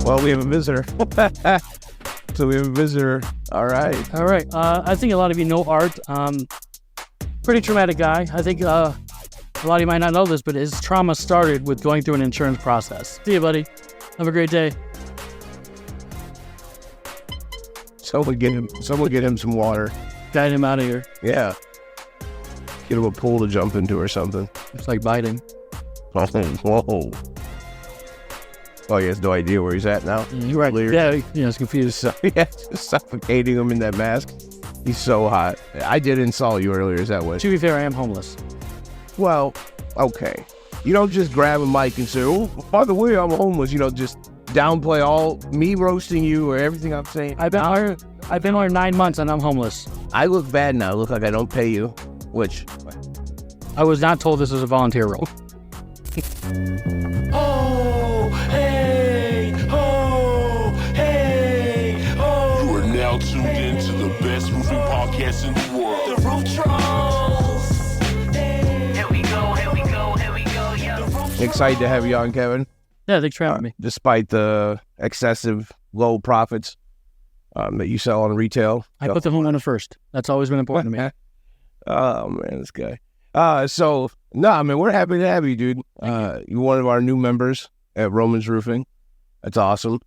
Well, we have a visitor. So we have a visitor. All right. I think a lot of you know Art. Pretty traumatic guy. I think a lot of you might not know this, but his trauma started with going through an insurance process. See you, buddy. Have a great day. Someone get him some water. Guide him out of here. Yeah. Get him a pool to jump into or something. It's like biting. Oh, whoa. Oh, he has no idea where he's at now. You're right. Yeah, he's confused. So, yeah, just suffocating him in that mask. He's so hot. I did insult you earlier. Is that what? To be fair, I am homeless. Well, okay. You don't just grab a mic and say, oh, by the way, I'm homeless. You know, just downplay all me roasting you or everything I'm saying. I've been here 9 months and I'm homeless. I look bad now. I look like I don't pay you, which I was not told this was a volunteer role. Oh, hey, oh, hey, oh. You are now tuned in to the best roofing podcast in the world. The Roof Trollz. Here we go, yo. excited to have you on, Kevin. Yeah, thanks for having me. Despite the excessive low profits that you sell on retail. I put the homeowner first. That's always been important to me. Oh, man, this guy. We're happy to have you, dude. You're one of our new members at Romans Roofing. That's awesome.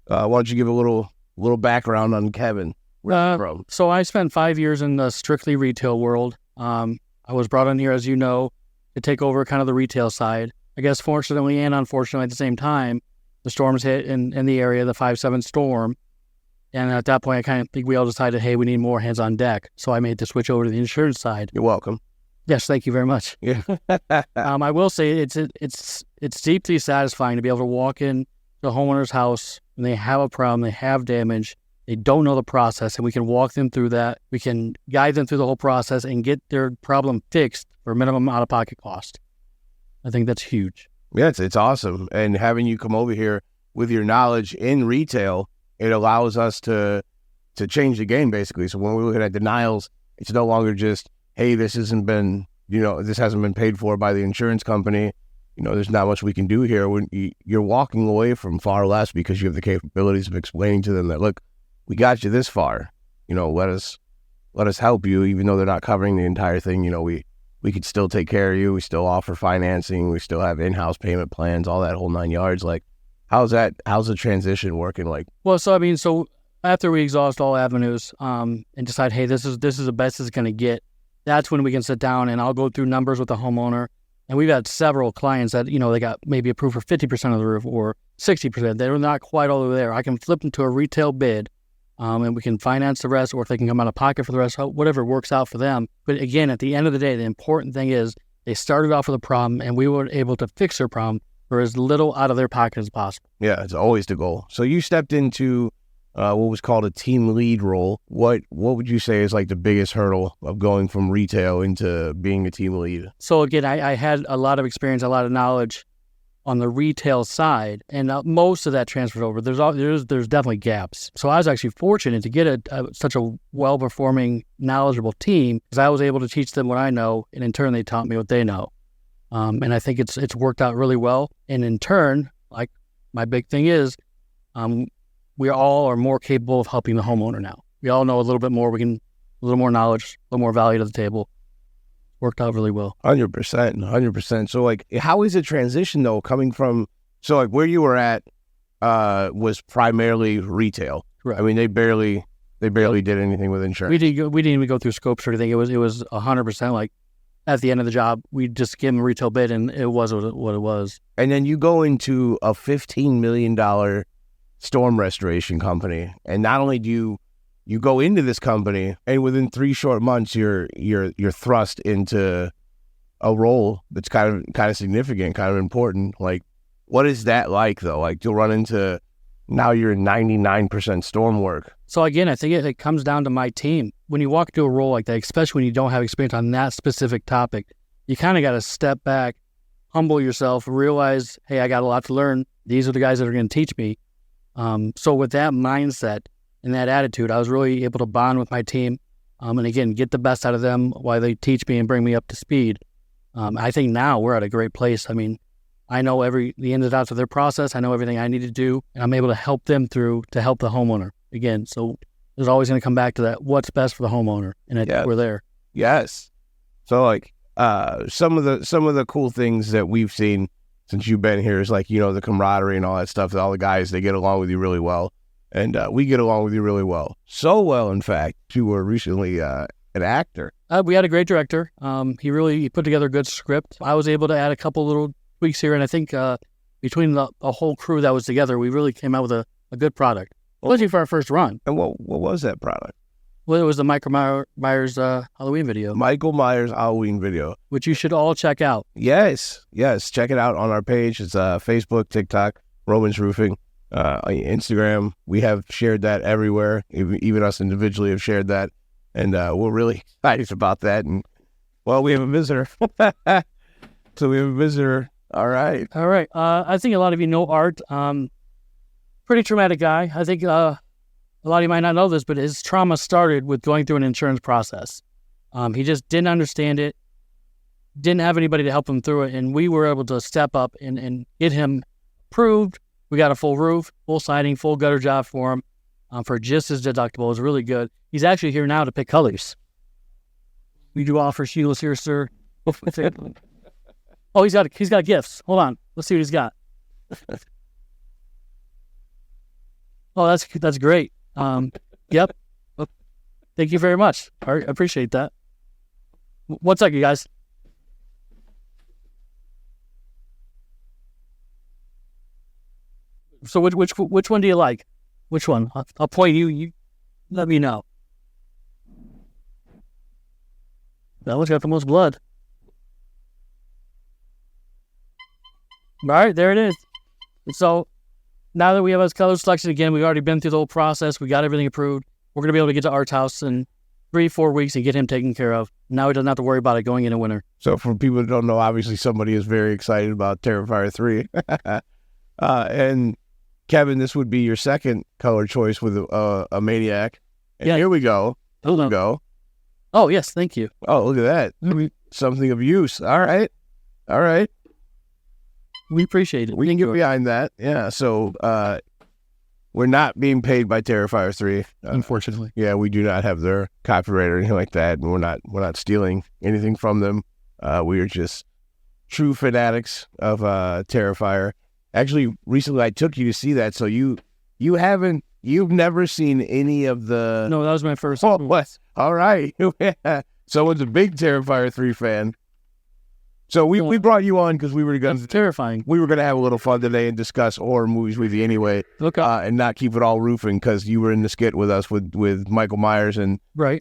Why don't you give a little background on Kevin? Where's he from? So I spent 5 years in the strictly retail world. I was brought in here, as you know, to take over kind of the retail side. I guess fortunately and unfortunately at the same time, the storms hit in the area, the 5.7 storm. And at that point, I kind of think we all decided, hey, we need more hands on deck. So I made the switch over to the insurance side. You're welcome. Yes, thank you very much. Yeah. I will say it's deeply satisfying to be able to walk in the homeowner's house when they have a problem, they have damage, they don't know the process, and we can walk them through that. We can guide them through the whole process and get their problem fixed for minimum out-of-pocket cost. I think that's huge. Yeah, it's awesome. And having you come over here with your knowledge in retail, it allows us to change the game, basically. So when we're looking at denials, it's no longer just, hey, this hasn't been paid for by the insurance company. You know, there's not much we can do here. When you're walking away from far less because you have the capabilities of explaining to them that, look, we got you this far. You know, let us help you, even though they're not covering the entire thing. You know, we could still take care of you. We still offer financing. We still have in-house payment plans, all that whole 9 yards. Like, how's the transition working? Like, well, so after we exhaust all avenues and decide, hey, this is the best it's going to get, that's when we can sit down and I'll go through numbers with the homeowner. And we've had several clients that, you know, they got maybe approved for 50% of the roof or 60%. They're not quite all the way there. I can flip them to a retail bid and we can finance the rest, or if they can come out of pocket for the rest, whatever works out for them. But again, at the end of the day, the important thing is they started off with a problem and we were able to fix their problem for as little out of their pocket as possible. Yeah, it's always the goal. So you stepped into what was called a team lead role. What would you say is like the biggest hurdle of going from retail into being a team lead? So again, I had a lot of experience, a lot of knowledge on the retail side, and most of that transferred over. There's definitely gaps. So I was actually fortunate to get such a well-performing, knowledgeable team, because I was able to teach them what I know, and in turn, they taught me what they know. And I think it's worked out really well. And in turn, like my big thing is, we all are more capable of helping the homeowner now. We all know a little bit more. A little more knowledge, a little more value to the table. Worked out really well. 100%. So like, how is the transition though, coming from, so like where you were at was primarily retail. Right. I mean, they barely did anything with insurance. We didn't even go through scopes or anything. It was 100% like at the end of the job, we just give them a retail bid and it was what it was. And then you go into a $15 million storm restoration company. And not only do you go into this company, and within 3 short months, you're thrust into a role that's kind of significant, kind of important. Like, what is that like though? Like, you'll run into, now you're in 99% storm work. So again, I think it comes down to my team. When you walk into a role like that, especially when you don't have experience on that specific topic, you kind of got to step back, humble yourself, realize, hey, I got a lot to learn. These are the guys that are going to teach me. So with that mindset and that attitude, I was really able to bond with my team and again, get the best out of them while they teach me and bring me up to speed. I think now we're at a great place. I mean, I know the ins and outs of their process. I know everything I need to do, and I'm able to help them through to help the homeowner. Again, so there's always going to come back to that, what's best for the homeowner, and I think we're there. Yes. So like some of the cool things that we've seen since you've been here is like, you know, the camaraderie and all that stuff. All the guys, they get along with you really well, and we get along with you really well. So well, in fact, you were recently an actor. We had a great director. He put together a good script. I was able to add a couple little tweaks here, and I think between the whole crew that was together, we really came out with a good product, especially for our first run. And what was that product? Well, it was the Michael Myers Halloween video. Michael Myers Halloween video. Which you should all check out. Yes. Check it out on our page. It's Facebook, TikTok, Romans Roofing, Instagram. We have shared that everywhere. Even us individually have shared that. And we're really excited about that. And, well, we have a visitor. So we have a visitor. All right. I think a lot of you know Art. Pretty traumatic guy. I think a lot of you might not know this, but his trauma started with going through an insurance process. He just didn't understand it, didn't have anybody to help him through it, and we were able to step up and get him approved. We got a full roof, full siding, full gutter job for him for just his deductible. It was really good. He's actually here now to pick colors. We do offer Sheila's here, sir. Oh, he's got gifts. Hold on. Let's see what he's got. Oh, that's great. Yep. Thank you very much. I appreciate that. 1 second, guys. So which one do you like? Which one? I'll point you. You let me know. That one's got the most blood. All right, there it is. So now that we have his color selection again, we've already been through the whole process. We got everything approved. We're going to be able to get to Art's house in 3-4 weeks and get him taken care of. Now he doesn't have to worry about it going into winter. So for people who don't know, obviously somebody is very excited about Terrifier 3. And Kevin, this would be your second color choice with a Maniac. And here we go. Hold on. Go. Oh, yes. Thank you. Oh, look at that. Mm-hmm. Something of use. All right. We appreciate it. We can get behind that. Yeah. So we're not being paid by Terrifier 3. Unfortunately. Yeah, we do not have their copyright or anything like that. And we're not stealing anything from them. We are just true fanatics of Terrifier. Actually, recently I took you to see that. So you've never seen any of the... No, that was my first. Oh, what? All right. Someone's a big Terrifier 3 fan. So we brought you on because we were going to... terrifying. We were going to have a little fun today and discuss horror movies with you anyway. Okay. And not keep it all roofing because you were in the skit with us with Michael Myers. And right.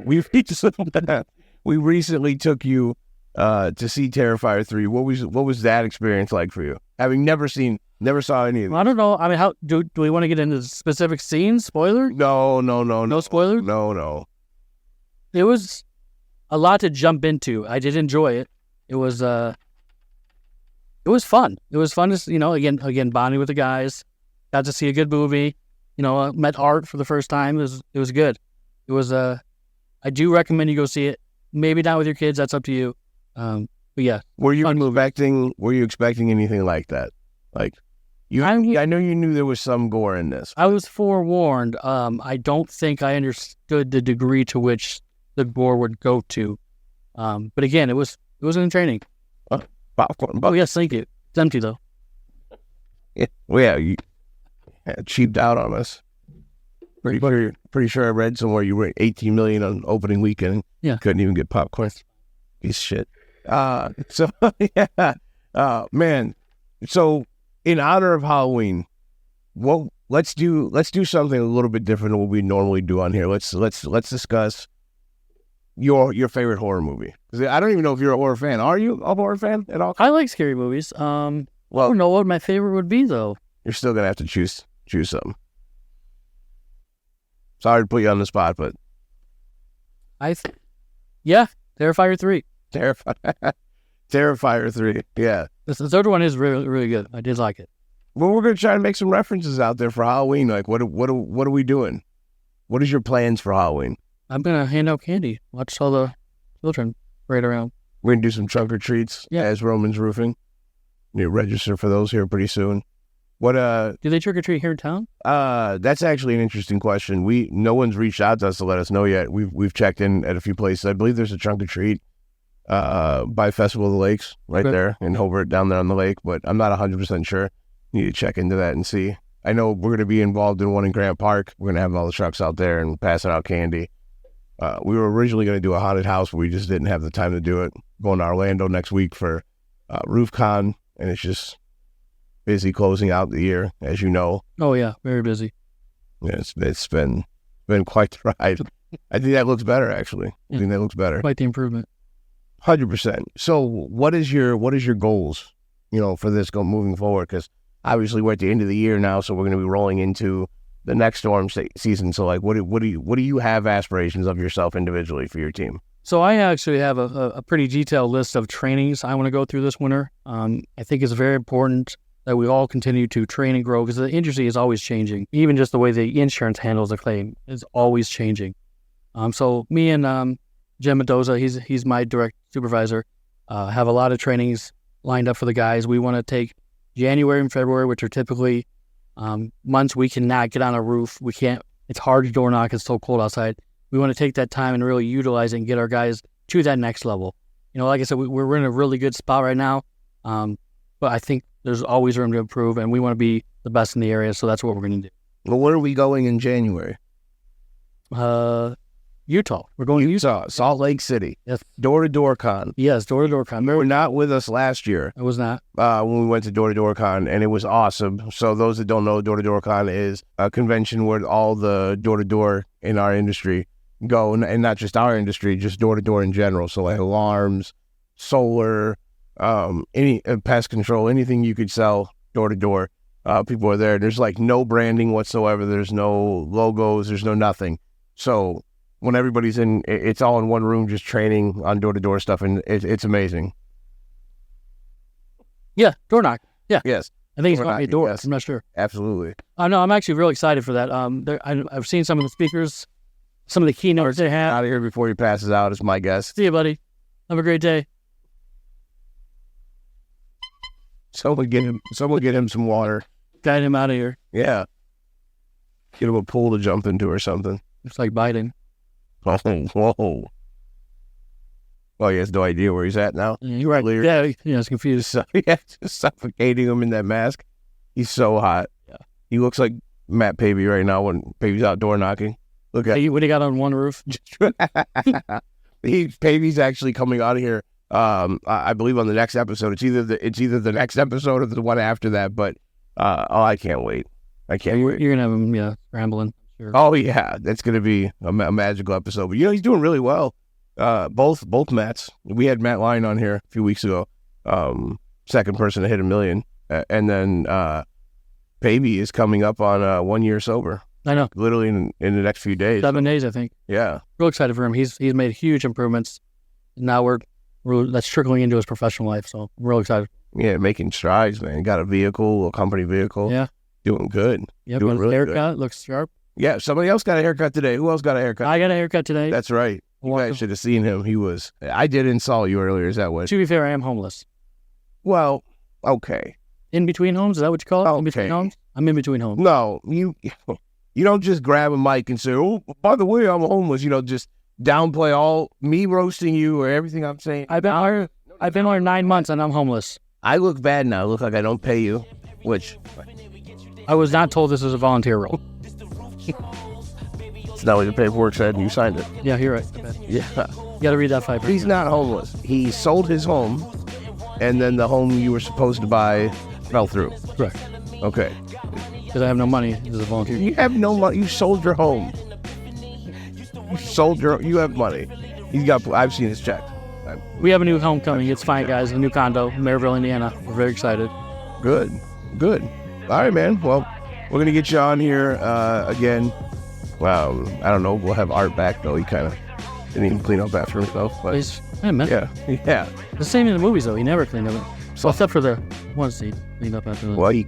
we recently took you to see Terrifier 3. What was that experience like for you? Having never saw any of them. I don't know. I mean, how do we want to get into specific scenes? Spoiler? No. No spoilers? No. It was a lot to jump into. I did enjoy it. It was fun. It was fun to, again, bonding with the guys. Got to see a good movie. Met Art for the first time. It was good. It was I do recommend you go see it. Maybe not with your kids. That's up to you. But yeah. Were you expecting anything like that? Like, I know you knew there was some gore in this. I was forewarned. I don't think I understood the degree to which the gore would go to. But again, it was in training. Popcorn. Oh yes, thank you. It's empty though. Yeah. Well, yeah, you cheaped out on us. Pretty sure I read somewhere you were $18 million on opening weekend. Yeah. Couldn't even get popcorn. Piece of shit. So yeah. Man. So in honor of Halloween, let's do something a little bit different than what we normally do on here. Let's discuss your favorite horror movie. I don't even know if you're a horror fan. Are you a horror fan at all? I like scary movies. I don't know what my favorite would be though. You're still gonna have to choose something. Sorry to put you on the spot, but Terrifier 3. Terrifier 3. Yeah. The third one is really, really good. I did like it. Well, we're gonna try to make some references out there for Halloween. Like, what are we doing? What is your plans for Halloween? I'm gonna hand out candy. Watch all the children right around. We're gonna do some trunk or treats as Romans Roofing. You register for those here pretty soon. What Do they trick or treat here in town? That's actually an interesting question. No one's reached out to us to let us know yet. We've checked in at a few places. I believe there's a trunk or treat by Festival of the Lakes right there in Hobart down there on the lake, but I'm not 100% sure. Need to check into that and see. I know we're going to be involved in one in Grant Park. We're going to have all the trucks out there and passing out candy. We were originally going to do a haunted house, but we just didn't have the time to do it. Going to Orlando next week for RoofCon, and it's just busy closing out the year, as you know. Oh yeah, very busy. Yeah, it's been quite the ride. I think that looks better, actually. I think that looks better. Quite the improvement. 100%. So, what is your goals? For this moving forward? Because obviously we're at the end of the year now, so we're going to be rolling into the next storm season. So, like, what do you have aspirations of yourself individually for your team? So I actually have a pretty detailed list of trainings I want to go through this winter. I think it's very important that we all continue to train and grow because the industry is always changing. Even just the way the insurance handles a claim is always changing. So me and Jim Mendoza, he's my direct supervisor, have a lot of trainings lined up for the guys. We want to take January and February, which are typically months we cannot get on a roof. We can't. It's hard to door knock. It's so cold outside. We want to take that time and really utilize it and get our guys to that next level. Like I said, we're in a really good spot right now, but I think there's always room to improve, and we want to be the best in the area, so that's what we're going to do. Well, where are we going in January? Utah. We're going to Utah. Salt Lake City. Yes. Door-to-door con. Yes, door-to-door con. You were not with us last year. I was not. When we went to door-to-door con, and it was awesome. So those that don't know, door-to-door con is a convention where all the door-to-door in our industry go, and not just our industry, just door-to-door in general. So like alarms, solar, any pest control, anything you could sell door-to-door. People are there. There's like no branding whatsoever. There's no logos. There's no nothing. So when everybody's in, it's all in one room just training on door-to-door stuff, and it's amazing. Yeah, door knock. Yeah. Yes. I think it's going to be a door. Yes. I'm not sure. Absolutely. No, I'm actually really excited for that. I've seen some of the speakers, some of the keynotes they have. Out of here before he passes out is my guess. See you, buddy. Have a great day. Someone get him some water. Guide him out of here. Yeah. Get him a pool to jump into or something. It's like biting. Oh, whoa. Well, he has no idea where he's at now. Yeah, you're right. Yeah, he's confused. So, yeah, just suffocating him in that mask. He's so hot. Yeah. He looks like Matt Pavey right now when Pavey's out door knocking. Look at what he got on one roof. Pavey's actually coming out of here. I believe on the next episode. It's either the next episode or the one after that. But I can't wait. I can't wait. You're gonna have him, scrambling. Sure. Oh yeah, that's gonna be a magical episode. But he's doing really well. Both Matts. We had Matt Lyon on here a few weeks ago. Second person to hit 1 million, and then Pavey is coming up on 1 year sober. I know. Literally in the next few days. 7 days, I think. Yeah. Real excited for him. He's made huge improvements. Now that's trickling into his professional life. So I'm real excited. Yeah, making strides, man. Got a company vehicle. Yeah. Doing good. Yep. Doing really haircut. good. Looks sharp. Yeah. Somebody else got a haircut today. Who else got a haircut? I got a haircut today. That's right. You guys should have seen him. I did insult you earlier. Is that what? To be fair, I am homeless. Well, okay. In between homes? Is that what you call it? Okay. In between homes? I'm in between homes. No, you don't just grab a mic and say, "Oh, by the way, I'm homeless." Just downplay all me roasting you or everything I'm saying. I've been here 9 months and I'm homeless. I look bad now. I look like I don't pay you, which I was not told this was a volunteer role. it's not what the paperwork said and you signed it. Yeah, you're right. Yeah. You got to read that 5. He's not homeless. He sold his home, and then the home you were supposed to buy fell through. Correct. Okay. Because I have no money as a volunteer. You have no money. You sold your home. You have money. I've seen his check. We have a new home coming. It's fine, guys. A new condo, Maryville, Indiana. We're very excited. Good. All right, man. Well, we're going to get you on here again. Well, I don't know. We'll have Art back, though. He kind of didn't even clean up after himself. But yeah. The same in the movies, though. He never cleaned up. So, except for the ones he cleaned up after. Well, he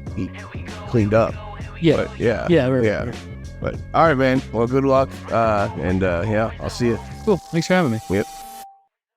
cleaned up. Yeah. But, yeah. Yeah. But all right, man. Well, good luck. And I'll see you. Cool. Thanks for having me. Yep.